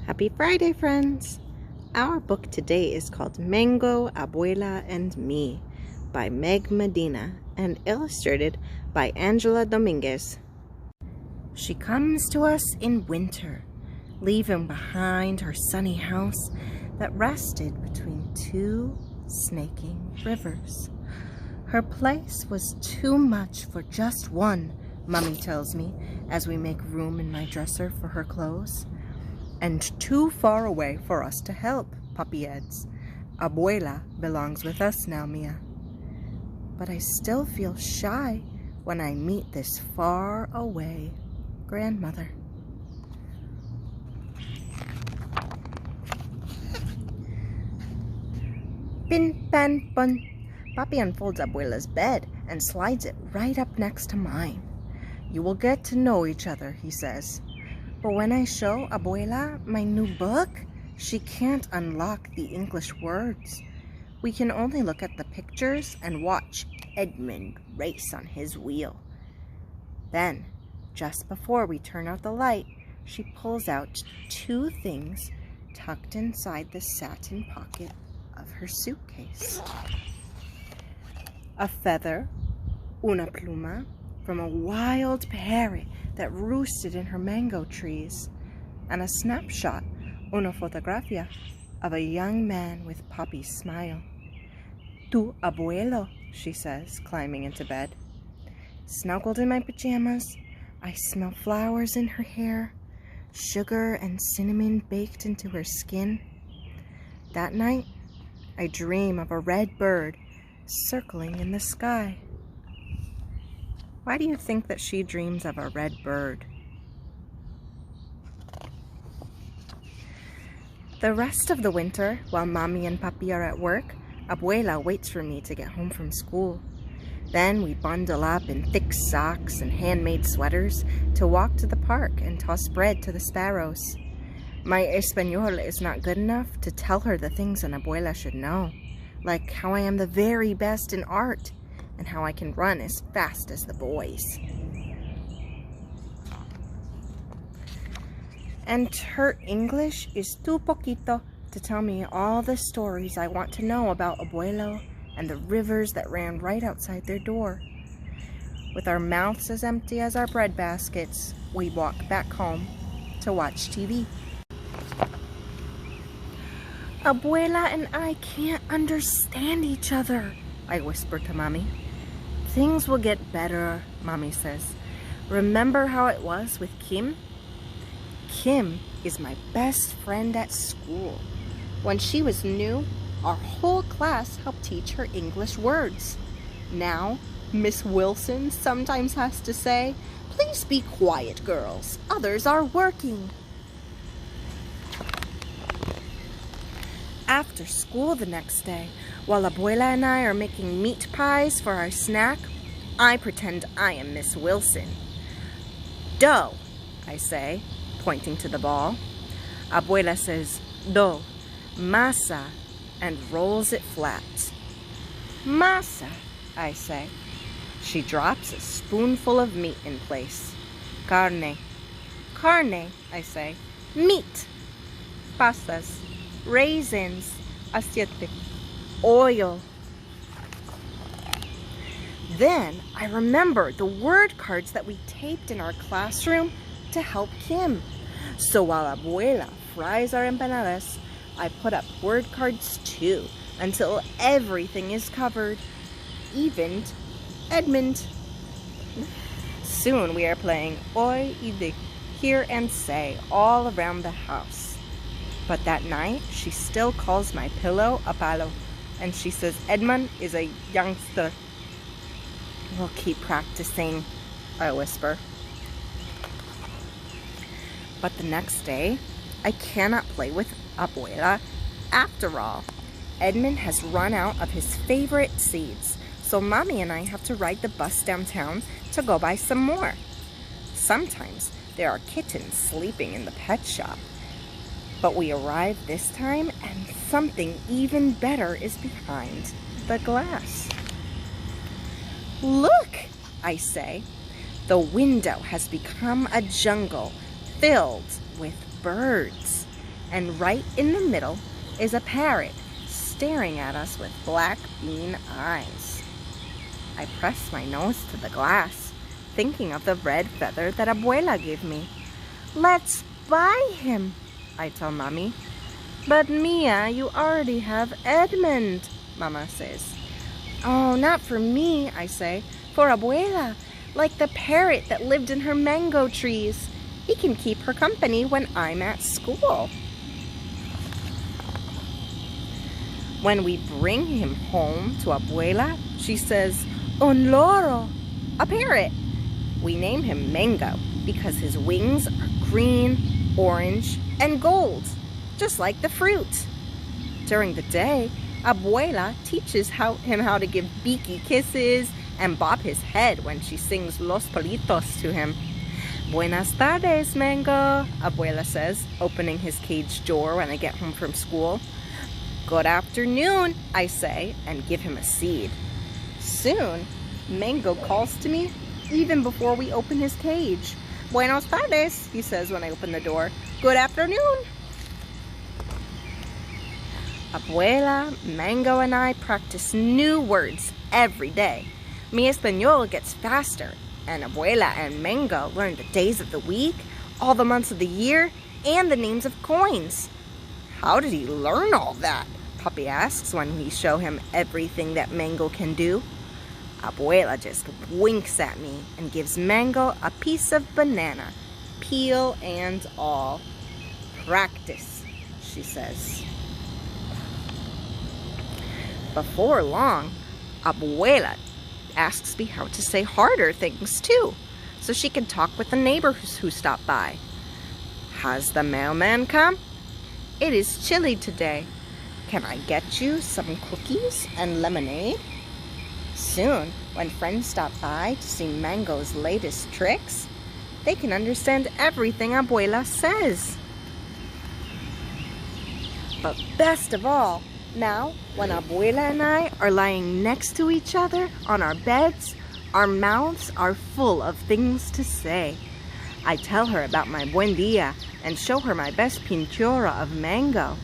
Happy Friday, friends! Our book today is called Mango, Abuela, and Me by Meg Medina and illustrated by Angela Dominguez. She comes to us in winter, leaving behind her sunny house that rested between two snaking rivers. Her place was too much for just one, Mummy tells me, as we make room in my dresser for her clothes. And too far away for us to help, Papi adds. Abuela belongs with us now, Mia. But I still feel shy when I meet this far away grandmother. Pin, pan, pun. Papi unfolds Abuela's bed and slides it right up next to mine. You will get to know each other, he says. But when I show Abuela my new book, she can't unlock the English words. We can only look at the pictures and watch Edmund race on his wheel. Then, just before we turn out the light, she pulls out two things tucked inside the satin pocket of her suitcase. A feather, una pluma, from a wild parrot that roosted in her mango trees, and a snapshot, una fotografia, of a young man with Papi's smile. Tu abuelo, she says, climbing into bed. Snuggled in my pajamas, I smell flowers in her hair, sugar and cinnamon baked into her skin. That night, I dream of a red bird circling in the sky. Why do you think that she dreams of a red bird? The rest of the winter, while Mommy and Papi are at work, Abuela waits for me to get home from school. Then we bundle up in thick socks and handmade sweaters to walk to the park and toss bread to the sparrows. My Espanol is not good enough to tell her the things an Abuela should know, like how I am the very best in art and how I can run as fast as the boys. And her English is too poquito to tell me all the stories I want to know about Abuelo and the rivers that ran right outside their door. With our mouths as empty as our bread baskets, we walk back home to watch TV. Abuela and I can't understand each other, I whisper to Mommy. Things will get better, Mommy says. Remember how it was with Kim? Kim is my best friend at school. When she was new, our whole class helped teach her English words. Now, Miss Wilson sometimes has to say, "Please be quiet, girls. Others are working." After school the next day, while Abuela and I are making meat pies for our snack, I pretend I am Miss Wilson. Dough, I say, pointing to the ball. Abuela says, dough, masa, and rolls it flat. Masa, I say. She drops a spoonful of meat in place. Carne. Carne, I say. Meat. Pastas. Raisins. Aceite. Oil. Then I remember the word cards that we taped in our classroom to help Kim. So while Abuela fries our empanadas, I put up word cards too until everything is covered, even Edmund. Soon we are playing Hoy y de, hear and say, all around the house. But that night, she still calls my pillow a palo, and she says Edmund is a youngster. We'll keep practicing, I whisper. But the next day, I cannot play with Abuela. After all, Edmund has run out of his favorite seeds, so Mommy and I have to ride the bus downtown to go buy some more. Sometimes there are kittens sleeping in the pet shop. But we arrive this time and something even better is behind the glass. Look, I say. The window has become a jungle filled with birds. and right in the middle is a parrot staring at us with black bean eyes. I press my nose to the glass, thinking of the red feather that Abuela gave me. "Let's buy him," I tell Mommy. "But Mia, you already have Edmund," Mama says. "Oh, not for me," I say. "For Abuela, like the parrot that lived in her mango trees. He can keep her company when I'm at school." When we bring him home to Abuela, she says, "Un loro," a parrot. We name him Mango because his wings are green, orange, and gold, just like the fruit. During the day, Abuela teaches him how to give beaky kisses and bob his head when she sings Los Politos to him. "Buenas tardes, Mango," Abuela says, opening his cage door when I get home from school. "Good afternoon," I say, and give him a seed. Soon, Mango calls to me even before we open his cage. "Buenos tardes," he says when I open the door. "Good afternoon." Abuela, Mango, and I practice new words every day. Mi español gets faster, and Abuela and Mango learn the days of the week, all the months of the year, and the names of coins. "How did he learn all that?" Puppy asks when we show him everything that Mango can do. Abuela just winks at me and gives Mango a piece of banana, peel and all. "Practice," she says. Before long, Abuela asks me how to say harder things too, so she can talk with the neighbors who stop by. "Has the mailman come? It is chilly today. Can I get you some cookies and lemonade?" Soon, when friends stop by to see Mango's latest tricks, they can understand everything Abuela says. But best of all, now, when Abuela and I are lying next to each other on our beds, our mouths are full of things to say. I tell her about my buen dia and show her my best pintura of Mango.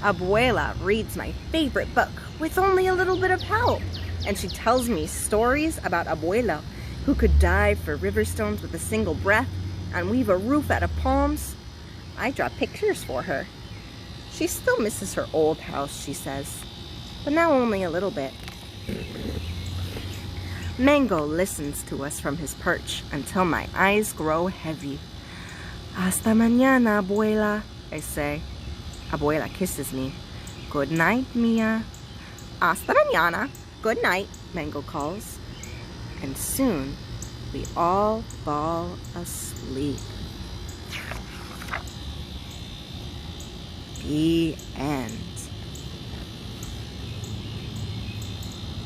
Abuela reads my favorite book with only a little bit of help, and she tells me stories about Abuela, who could dive for river stones with a single breath and weave a roof out of palms. I draw pictures for her. She still misses her old house, she says, but now only a little bit. Mango listens to us from his perch until my eyes grow heavy. "Hasta mañana, Abuela," I say. Abuela kisses me. "Good night, Mia." "Hasta mañana." "Good night," Mango calls. And soon, we all fall asleep. The end.